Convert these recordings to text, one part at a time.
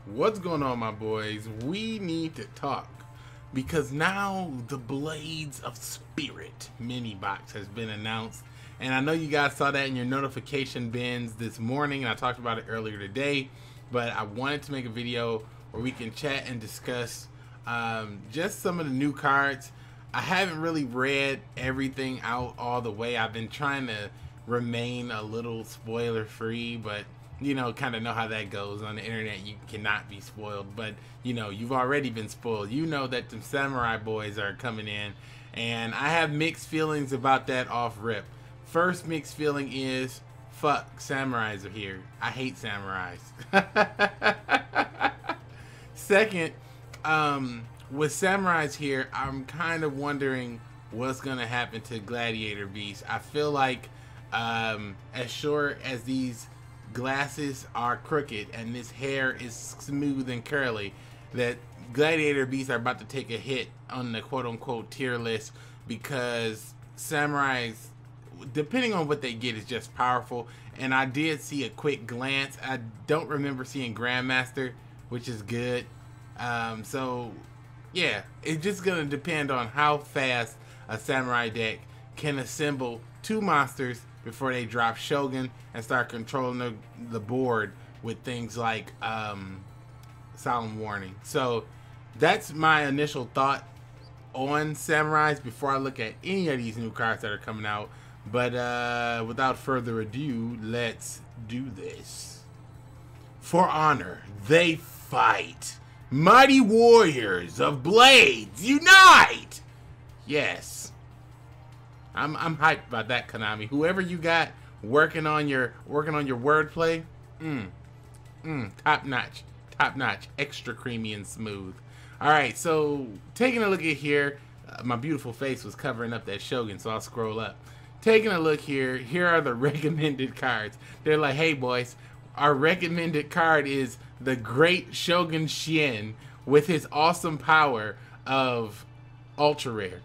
What's going on, my boys? We need to talk because now the Blades of Spirit mini box has been announced, and I know you guys saw that in your notification bins this morning, and I talked about it earlier today, but I wanted to make a video where we can chat and discuss just some of the new cards. I haven't really read everything out all the way. I've been trying to remain a little spoiler free, but you know how that goes on the internet. You cannot be spoiled, but you know, you've already been spoiled. You know that the samurai boys are coming in, and I have mixed feelings about that off rip. First mixed feeling is, fuck, samurais are here. I hate samurais. Second, with samurais here, I'm kind of wondering what's gonna happen to Gladiator Beast. I feel like as short as these glasses are crooked and this hair is smooth and curly, that Gladiator Beasts are about to take a hit on the quote-unquote tier list, because samurais, depending on what they get, is just powerful. And I did see a quick glance. I don't remember seeing Grandmaster, which is good. So yeah, it's just gonna depend on how fast a samurai deck can assemble two monsters before they drop Shogun and start controlling the board with things like Solemn Warning. So that's my initial thought on samurais before I look at any of these new cards that are coming out. But without further ado, let's do this. For honor, they fight. Mighty warriors of Blades, unite! Yes. I'm hyped about that, Konami. Whoever you got working on your wordplay, top notch, extra creamy and smooth. All right, so taking a look at here, my beautiful face was covering up that Shogun, so I'll scroll up. Taking a look here, here are the recommended cards. They're like, hey boys, our recommended card is the Great Shogun Shien with his awesome power of ultra rare.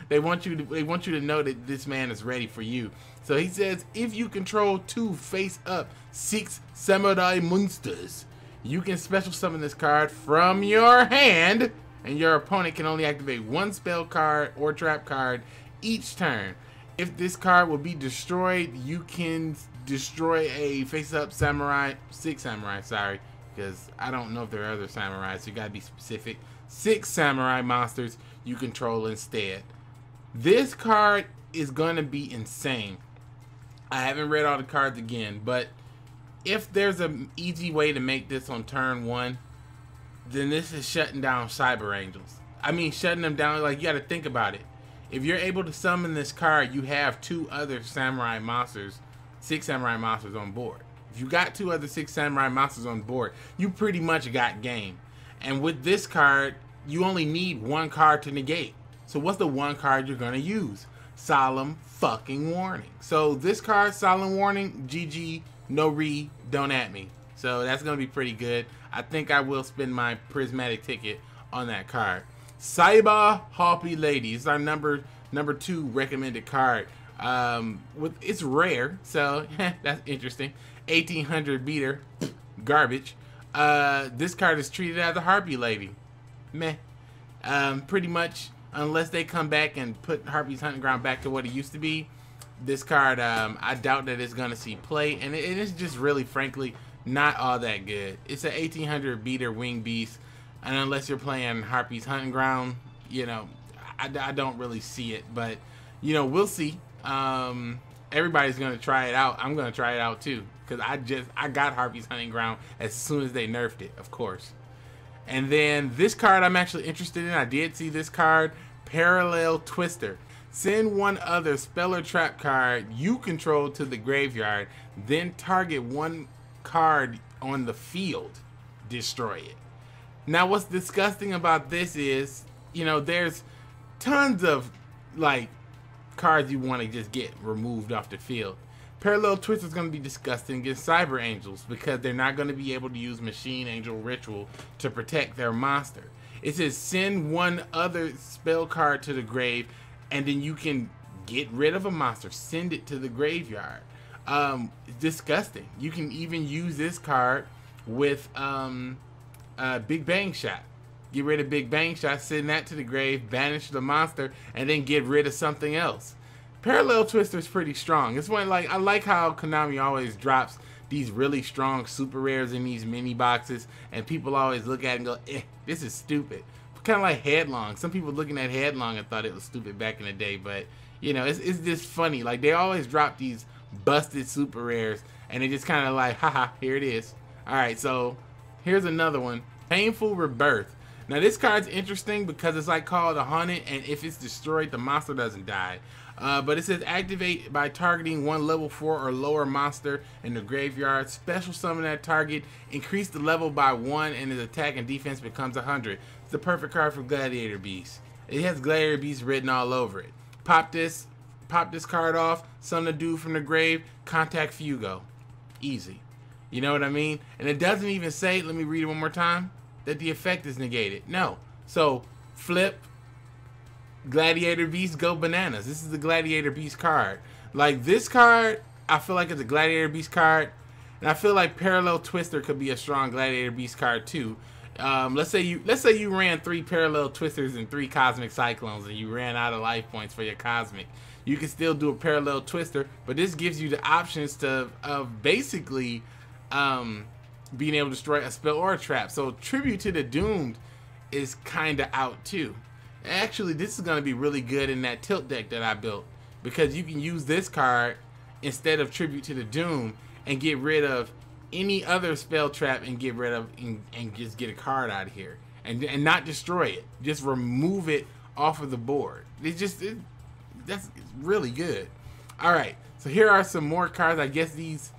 They want you to know that this man is ready for you. So he says, if you control two face-up 6 samurai monsters, you can special summon this card from your hand, and your opponent can only activate one spell card or trap card each turn. If this card will be destroyed, you can destroy a face-up samurai, 6 samurai, sorry, because I don't know if there are other samurais, so you gotta be specific. 6 samurai monsters you control instead. This card is gonna be insane. I haven't read all the cards again, but if there's an easy way to make this on turn 1, then this is shutting down Cyber Angels. I mean, shutting them down, like, you gotta think about it. If you're able to summon this card, you have 2 other samurai monsters, 6 samurai monsters on board. If you got 2 other 6 samurai monsters on board, you pretty much got game. And with this card, you only need 1 card to negate. So what's the 1 card you're gonna use? Solemn fucking Warning. So this card, Solemn Warning, GG, no re, don't at me. So that's gonna be pretty good. I think I will spend my prismatic ticket on that card. Cyber Harpy Lady is our number 2 recommended card. It's rare, so that's interesting. 1800 beater, garbage. This card is treated as a Harpy Lady. Meh. Pretty much, unless they come back and put Harpy's Hunting Ground back to what it used to be, this card, I doubt that it's gonna see play, and it is just really, frankly, not all that good. It's an 1800 beater wing beast, and unless you're playing Harpy's Hunting Ground, you know, I don't really see it, but you know, we'll see. Everybody's gonna try it out. I'm gonna try it out too, because I got Harpy's Hunting Ground as soon as they nerfed it, of course. And then this card I'm actually interested in. I did see this card, Parallel Twister. Send 1 other spell or trap card you control to the graveyard, then target 1 card on the field, destroy it. Now what's disgusting about this is, you know, there's tons of like cards you want to just get removed off the field. Parallel Twister is going to be disgusting against Cyber Angels because they're not going to be able to use Machine Angel Ritual to protect their monster. It says send 1 other spell card to the grave, and then you can get rid of a monster, send it to the graveyard. Disgusting. You can even use this card with Big Bang Shot. Get rid of Big Bang Shot, send that to the grave, banish the monster, and then get rid of something else. Parallel Twister is pretty strong. It's one like I like how Konami always drops these really strong super rares in these mini boxes, and people always look at it and go, this is stupid. Kind of like Headlong. Some people looking at Headlong and thought it was stupid back in the day, but you know, it's just funny. Like they always drop these busted super rares, and it just kind of like, haha, here it is. All right, so here's another one, Painful Rebirth. Now this card's interesting because it's like called a Haunted, and if it's destroyed, the monster doesn't die. But it says activate by targeting one level 4 or lower monster in the graveyard. Special summon that target. Increase the level by 1 and his attack and defense becomes 100. It's the perfect card for Gladiator Beast. It has Gladiator Beast written all over it. Pop this card off. Summon a dude from the grave. Contact Fugo. Easy. You know what I mean? And it doesn't even say, let me read it one more time, that the effect is negated. No. So flip. Gladiator Beast, go bananas. This is the Gladiator Beast card. Like this card, I feel like it's a Gladiator Beast card, and I feel like Parallel Twister could be a strong Gladiator Beast card too. Let's say you ran 3 Parallel Twisters and 3 Cosmic Cyclones, and you ran out of life points for your Cosmic. You can still do a Parallel Twister, but this gives you the options of basically being able to destroy a spell or a trap. So Tribute to the Doomed is kind of out too. Actually, this is going to be really good in that tilt deck that I built, because you can use this card instead of Tribute to the Doom and get rid of any other spell trap and get rid of and just get a card out of here and not destroy it. Just remove it off of the board. That's really good. All right, so here are some more cards. I guess these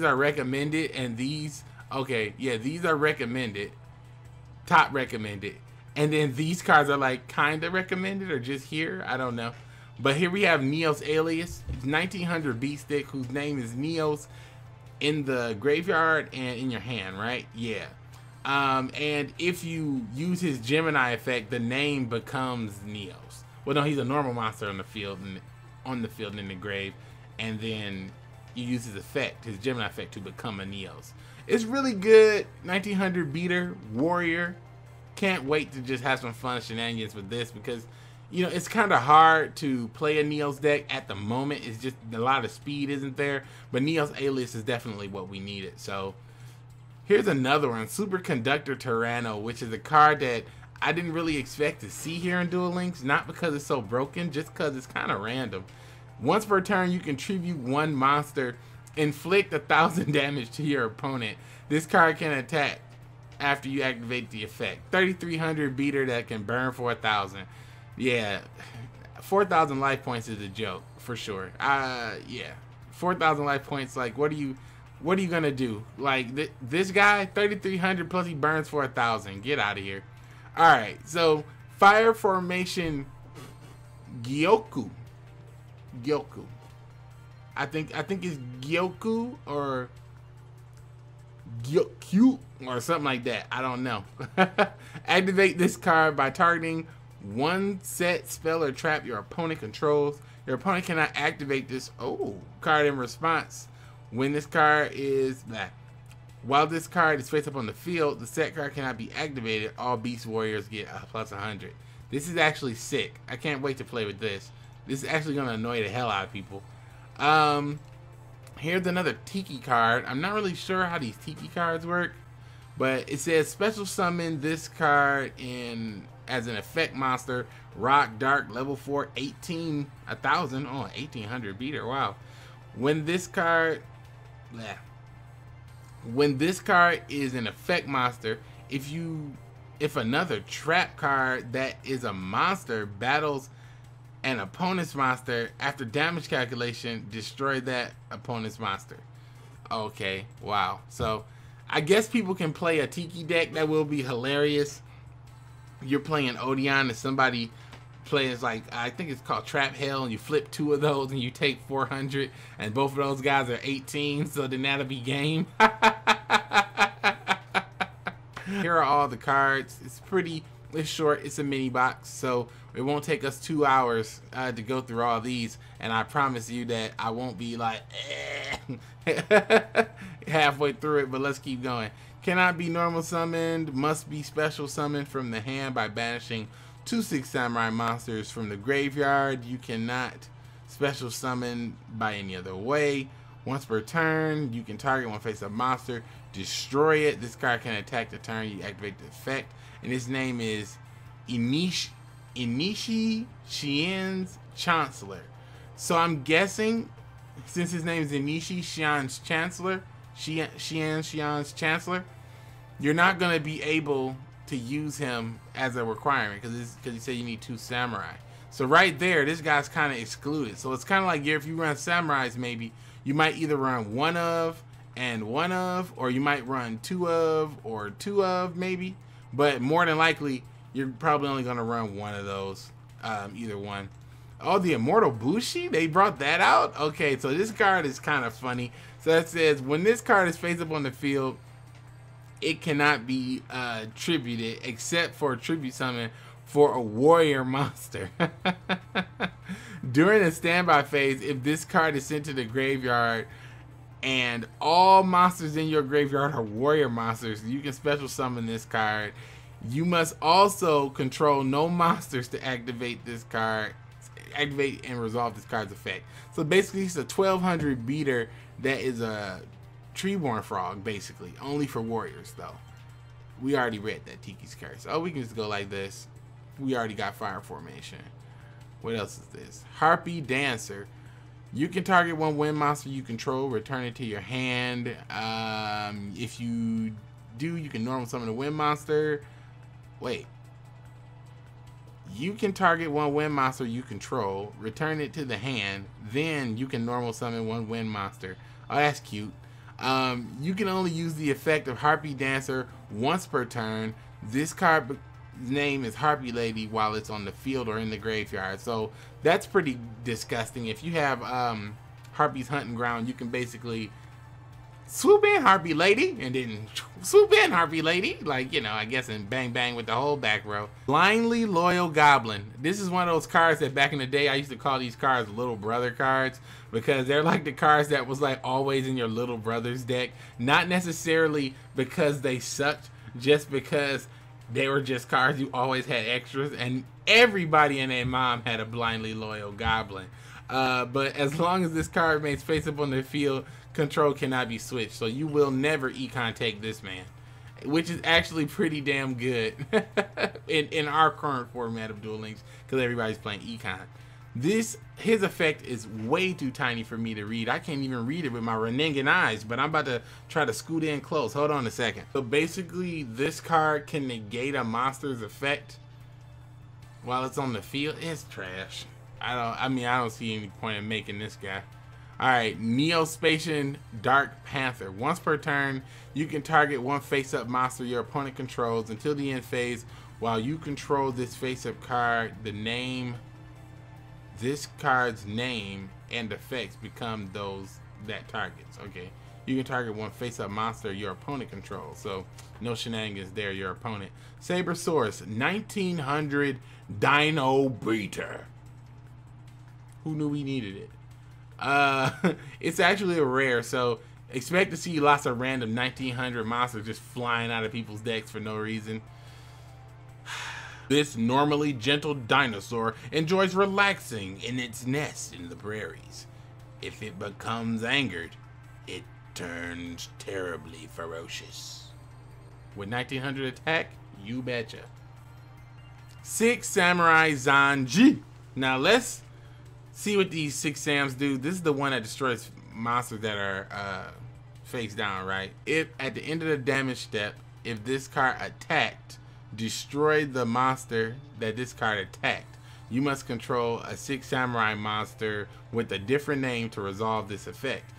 are recommended, and these, okay, yeah, these are recommended, top recommended. And then these cards are like kind of recommended or just here. I don't know. But here we have Neos Alias. It's 1900 beat stick whose name is Neos in the graveyard and in your hand, right? Yeah. And if you use his Gemini effect, the name becomes Neos. Well, no, he's a normal monster on the field and in the grave. And then you use his effect, his Gemini effect, to become a Neos. It's really good. 1900 beater, warrior. Can't wait to just have some fun shenanigans with this, because you know it's kind of hard to play a Neos deck at the moment. It's just a lot of speed isn't there, but Neos Alias is definitely what we needed. So here's another one, Superconductor Tyranno, which is a card that I didn't really expect to see here in Duel Links, not because it's so broken, just because it's kind of random. Once per turn, you contribute 1 monster, inflict 1,000 damage to your opponent. This card can attack after you activate the effect. 3300 beater that can burn for 1,000. Yeah, 4,000 life points is a joke for sure. Yeah, 4,000 life points. Like, what are you gonna do? Like this guy, 3,300 plus he burns for 1,000. Get out of here. All right, so Fire Formation Gyoku. I think it's Gyoku or Gyokyu or something like that. I don't know. Activate this card by targeting 1 set spell or trap your opponent controls. Your opponent cannot activate this card in response. When this card is while this card is face up on the field, the set card cannot be activated. All Beast Warriors get a plus 100. This is actually sick. I can't wait to play with this. This is actually gonna annoy the hell out of people. Here's another Tiki card. I'm not really sure how these Tiki cards work, but it says special summon this card in as an effect monster, Rock Dark, level 4, 1,000. Oh, 1,800 beater. Wow. When this card is an effect monster, if another trap card that is a monster battles an opponent's monster, after damage calculation, destroy that opponent's monster. Okay, wow. So I guess people can play a Tiki deck. That will be hilarious. You're playing Odeon and somebody plays, like, I think it's called Trap Hell, and you flip 2 of those and you take 400, and both of those guys are 18, so then that'll be game. Here are all the cards. It's short, it's a mini box, so it won't take us 2 hours to go through all these, and I promise you that I won't be like halfway through it, but let's keep going. Cannot be normal summoned. Must be special summoned from the hand by banishing 2 6 samurai monsters from the graveyard. You cannot special summon by any other way. Once per turn, you can target one face-up monster, destroy it. This card can attack the turn you activate the effect. And his name is Inishi Shien's Chancellor. So I'm guessing, since his name is Inishi Shien's Chancellor, Shien's Chancellor, you're not going to be able to use him as a requirement because you say you need 2 samurai. So right there, this guy's kind of excluded. So it's kind of like if you run samurais, maybe you might either run 1 of and 1 of, or you might run 2 of or 2 of maybe. But more than likely, you're probably only going to run 1 of those, either one. Oh, the Immortal Bushi? They brought that out? Okay, so this card is kind of funny. So that says, when this card is face up on the field, it cannot be tributed except for a tribute summon for a warrior monster. During the standby phase, if this card is sent to the graveyard and all monsters in your graveyard are warrior monsters, you can special summon this card. You must also control no monsters to activate this card, activate and resolve this card's effect. So basically it's a 1200 beater that is a Treeborn Frog, basically. Only for warriors, though. We already read that Tiki's Curse. Oh, we can just go like this. We already got Fire Formation. What else is this? Harpy Dancer. You can target 1 wind monster you control, return it to your hand. If you do, you can normal summon a wind monster. Wait. You can target 1 wind monster you control, return it to the hand, then you can normal summon 1 wind monster. Oh, that's cute. You can only use the effect of Harpy Dancer once per turn. This card's name is Harpy Lady while it's on the field or in the graveyard. So that's pretty disgusting. If you have Harpy's Hunting Ground, you can basically swoop in Harpy Lady and then swoop in Harpy Lady, like, you know, I guess, and bang bang with the whole back row. Blindly Loyal Goblin. This is one of those cards that back in the day I used to call these cards little brother cards, because they're like the cards that was like always in your little brother's deck. Not necessarily because they sucked, just because they were just cards you always had extras, and everybody and their mom had a Blindly Loyal Goblin. But as long as this card remains face up on the field, control cannot be switched. So you will never econ take this man, which is actually pretty damn good in our current format of Duel Links, because everybody's playing econ. His effect is way too tiny for me to read. I can't even read it with my Renengan eyes, but I'm about to try to scoot in close. Hold on a second. So basically, this card can negate a monster's effect while it's on the field. It's trash. I don't see any point in making this guy. Alright, Neospatian Dark Panther. Once per turn, you can target 1 face-up monster your opponent controls until the end phase. While you control this face-up card, this card's name and effects become those that targets. Okay, you can target 1 face-up monster your opponent controls. So no shenanigans there, your opponent. Saber Source, 1900 Dino Beater. Who knew we needed it? It's actually a rare, so expect to see lots of random 1900 monsters just flying out of people's decks for no reason. This normally gentle dinosaur enjoys relaxing in its nest in the prairies. If it becomes angered, it turns terribly ferocious. With 1900 attack, you betcha. 6 Samurai Zanji. Now let's see what these 6 Sams do. This is the one that destroys monsters that are face down, right? If at the end of the damage step, if this card attacked, destroyed the monster that this card attacked, you must control a 6 Samurai monster with a different name to resolve this effect.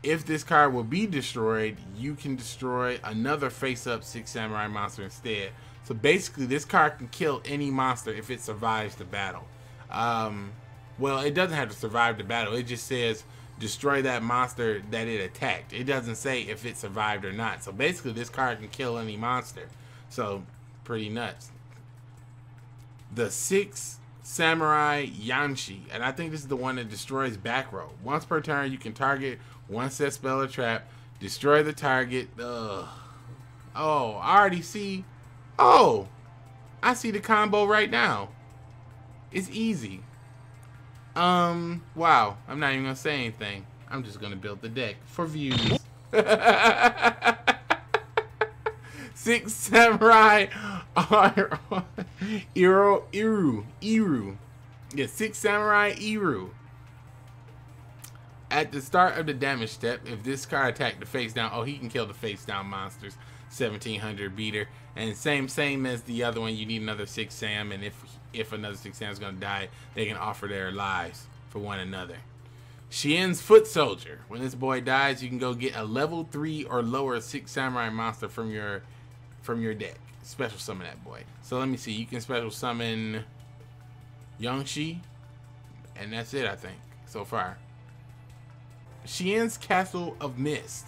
If this card will be destroyed, you can destroy another face-up 6 Samurai monster instead. So basically, this card can kill any monster if it survives the battle. Well, it doesn't have to survive the battle. It just says destroy that monster that it attacked. It doesn't say if it survived or not. So basically, this card can kill any monster. So pretty nuts. The 6 Samurai Yanshi, and I think this is the one that destroys back row. Once per turn, you can target 1 set spell or trap, destroy the target. Oh, I already see. Oh, I see the combo right now. It's easy. Wow. I'm not even gonna say anything. I'm just gonna build the deck for views. 6 Samurai Iru. Yeah, 6 Samurai Iru. At the start of the damage step, if this card attacked the face down, oh, he can kill the face down monsters. 1700 beater, and same as the other one. You need another 6 Sam, and if another 6 Sam is gonna die, they can offer their lives for one another. Shien's Foot Soldier. When this boy dies, you can go get a level 3 or lower 6 Samurai monster from your deck. Special summon that boy. So let me see. You can special summon Yangshi, and that's it, I think, so far. Shien's Castle of Mist.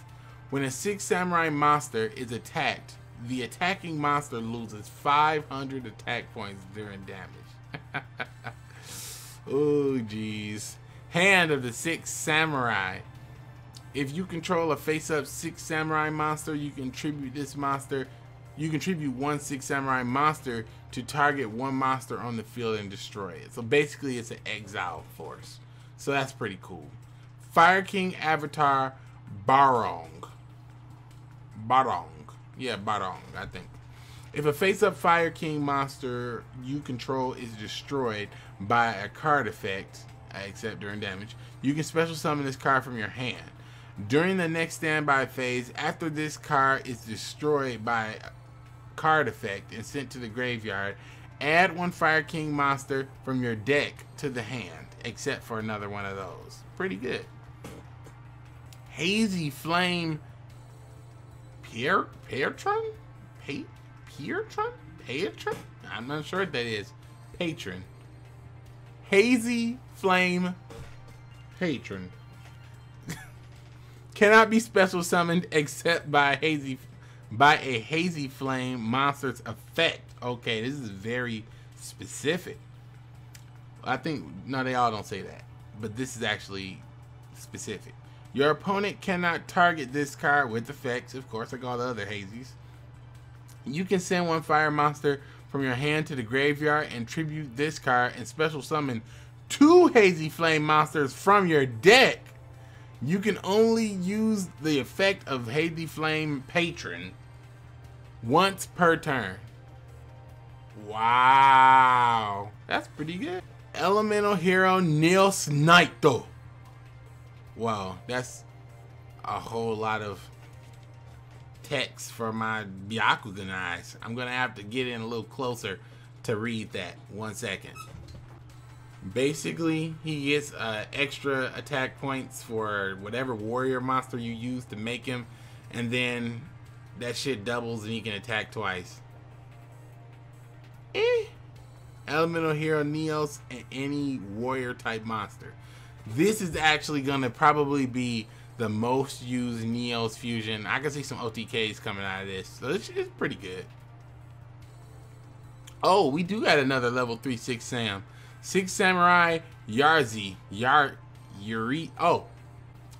When a 6 Samurai monster is attacked, the attacking monster loses 500 attack points during damage. Oh, jeez. Hand of the 6 Samurai. If you control a face-up 6 Samurai monster, you can tribute this monster. You can tribute 1 6 Samurai monster to target one monster on the field and destroy it. So basically, it's an exile force. So that's pretty cool. Fire King Avatar Barong. Yeah, Barong, I think. If a face-up Fire King monster you control is destroyed by a card effect, except during damage, you can special summon this card from your hand. During the next standby phase, after this card is destroyed by a card effect and sent to the graveyard, add 1 Fire King monster from your deck to the hand, except for another one of those. Pretty good. Hazy Flame Patron? I'm not sure what that is. Patron. Hazy Flame Patron. Cannot be special summoned except by a Hazy Flame monster's effect. Okay, this is very specific. I think, no, they all don't say that, but this is actually specific. Your opponent cannot target this card with effects, of course, like all the other Hazies. You can send 1 fire monster from your hand to the graveyard and tribute this card and special summon 2 Hazy Flame monsters from your deck. You can only use the effect of Hazy Flame Patron once per turn. Wow, that's pretty good. Elemental Hero Nils Naito. Wow, that's a whole lot of text for my Byakugan eyes. I'm gonna have to get in a little closer to read that. 1 second. Basically, he gets extra attack points for whatever warrior monster you use to make him, and then that shit doubles and he can attack twice. Elemental Hero Neos and any warrior type monster. This is actually gonna probably be the most used Neos fusion. I can see some OTKs coming out of this, so this is pretty good. Oh, we do got another level 3 6 Sam. 6 Samurai Yarzi. Oh,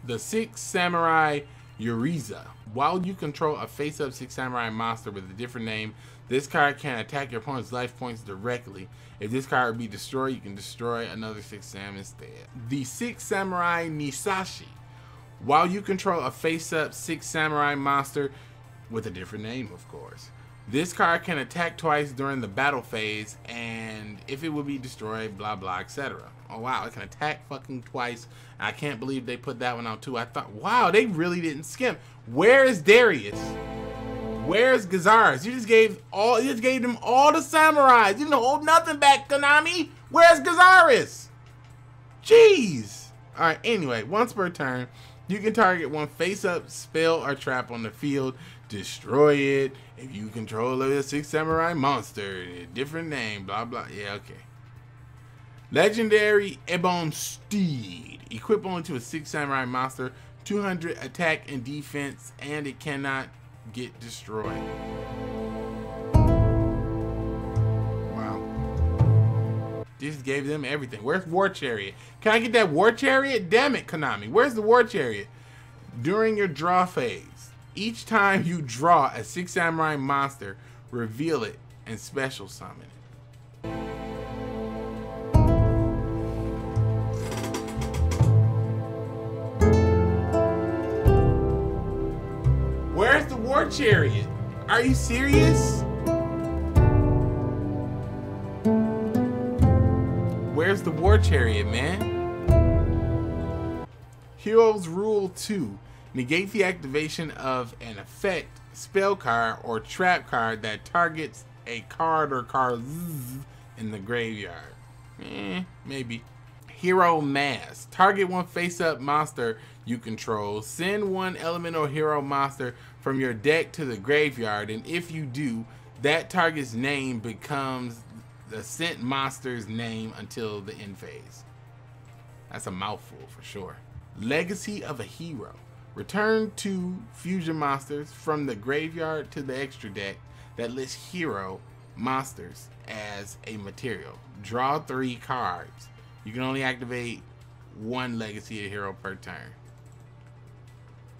the 6 Samurai Yuriza. While you control a face-up 6 Samurai monster with a different name, this card can attack your opponent's life points directly. If this card would be destroyed, you can destroy another 6 Sam instead. The 6 Samurai Nisashi. While you control a face-up 6 Samurai monster with a different name, of course, this card can attack twice during the battle phase, and if it would be destroyed, blah blah, etc. Oh wow, it can attack fucking twice. I can't believe they put that one out too. I thought, wow, they really didn't skimp. Where is Darius? Where's Gazaris? You just gave them all the samurais. You didn't hold nothing back, Konami. Where's Gazaris? Jeez. All right. Anyway, once per turn, you can target 1 face-up spell or trap on the field, destroy it. If you control a 6 samurai monster, a different name, blah blah. Yeah, okay. Legendary Ebon Steed. Equip only to a 6 samurai monster, 200 attack and defense, and it cannot get destroyed. Wow. Just gave them everything. Where's War Chariot? Can I get that War Chariot? Damn it, Konami. Where's the War Chariot? During your draw phase, Each time you draw a 6 samurai monster, reveal it and special summon it. Where's the war chariot? Are you serious? Where's the war chariot, man? Heroes Rule 2. Negate the activation of an effect, spell card, or trap card that targets a card or cards in the graveyard. Maybe. Hero Mass. Target one face-up monster you control. Send one elemental hero monster from your deck to the graveyard, and if you do, that target's name becomes the sent monster's name until the end phase. That's a mouthful for sure. Legacy of a Hero. Return 2 fusion monsters from the graveyard to the extra deck that lists hero monsters as a material. Draw 3 cards. You can only activate 1 Legacy of Hero per turn.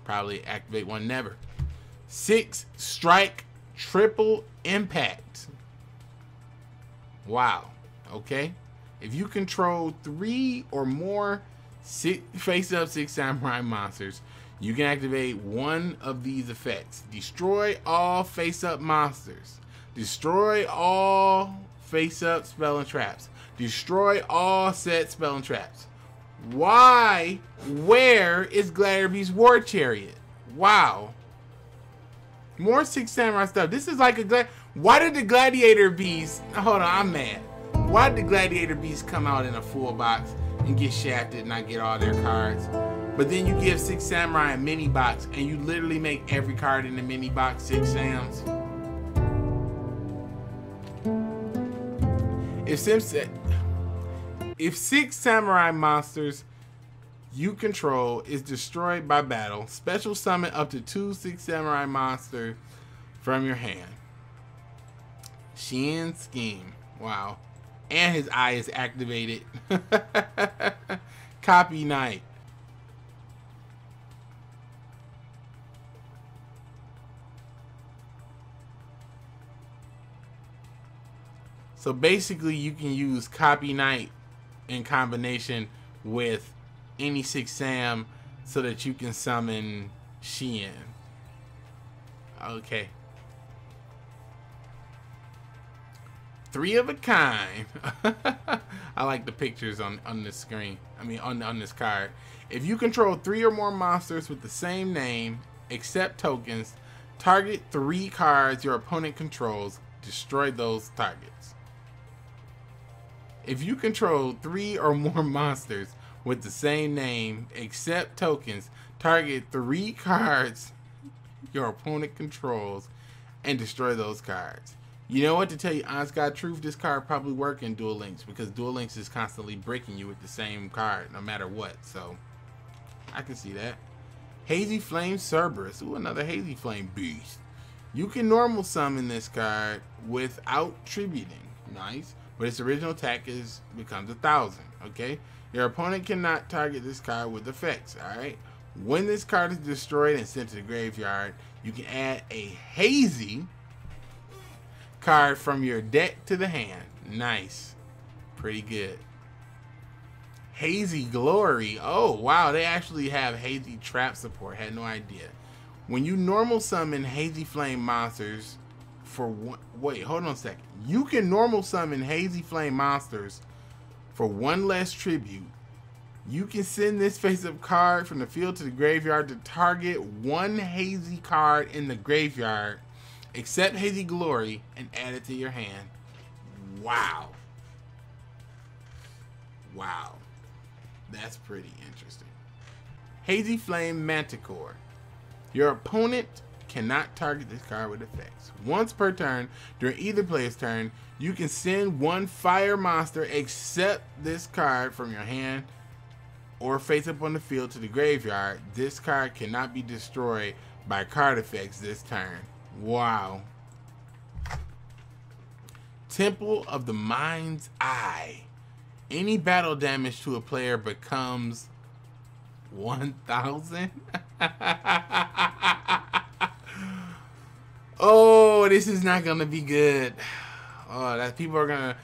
Probably activate 1 never. 6 strike triple impact. Wow. Okay. If you control 3 or more face-up 6 samurai monsters, you can activate 1 of these effects. Destroy all face-up monsters. Destroy all face-up spell and traps. Destroy all set spell and traps. Why? Where is Gladiator Beast's War Chariot? Wow. More 6 samurai stuff. This is like a why did the Gladiator Beast... Hold on, I'm mad. Why did the Gladiator Beast come out in a full box and get shafted and not get all their cards? But then you give 6 samurai a mini box and you literally make every card in the mini box 6 SAMs. If 6 samurai monsters you control is destroyed by battle, special summon up to 2 6 samurai monsters from your hand. Shin Scheme. Wow. And his eye is activated. Copy Knight. So basically you can use Copy Knight in combination with any 6 Sam so that you can summon Shien. Okay. 3 of a kind. I like the pictures on this screen. I mean on this card. If you control 3 or more monsters with the same name, except tokens, target 3 cards your opponent controls, destroy those targets. If you control 3 or more monsters with the same name, except tokens, target 3 cards your opponent controls and destroy those cards. You know what, to tell you honest God truth, this card probably work in Duel Links because Duel Links is constantly breaking you with the same card no matter what, so I can see that. Hazy Flame Cerberus. Ooh, another Hazy Flame beast. You can normal summon this card without tributing. Nice. But its original attack becomes 1,000. Okay. Your opponent cannot target this card with effects. Alright. When this card is destroyed and sent to the graveyard, you can add a Hazy card from your deck to the hand. Nice. Pretty good. Hazy Glory. Oh, wow. They actually have Hazy Trap support. Had no idea. When you normal summon Hazy Flame monsters for one... Wait, hold on a second. You can normal summon Hazy Flame monsters for 1 less tribute. You can send this face-up card from the field to the graveyard to target 1 Hazy card in the graveyard, except Hazy Glory, and add it to your hand. Wow. Wow. That's pretty interesting. Hazy Flame Manticore. Your opponent cannot target this card with effects. Once per turn, during either player's turn, you can send 1 fire monster except this card from your hand or face up on the field to the graveyard. This card cannot be destroyed by card effects this turn. Wow. Temple of the Mind's Eye. Any battle damage to a player becomes 1,000. Oh, this is not gonna be good. Oh, that people are gonna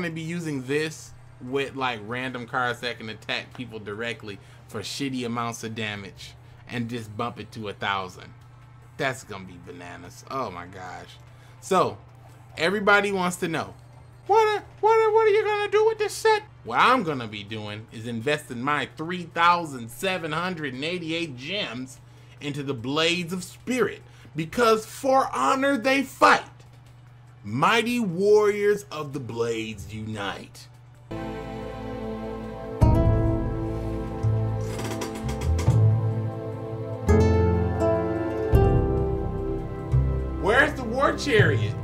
be using this with like random cards that can attack people directly for shitty amounts of damage and just bump it to 1,000. That's gonna be bananas. Oh my gosh. So everybody wants to know, what are you gonna do with this set? What I'm gonna be doing is investing my 3,788 gems into the Blades of Spirit, because for honor they fight. Mighty warriors of the Blades unite. Where's the War Chariot?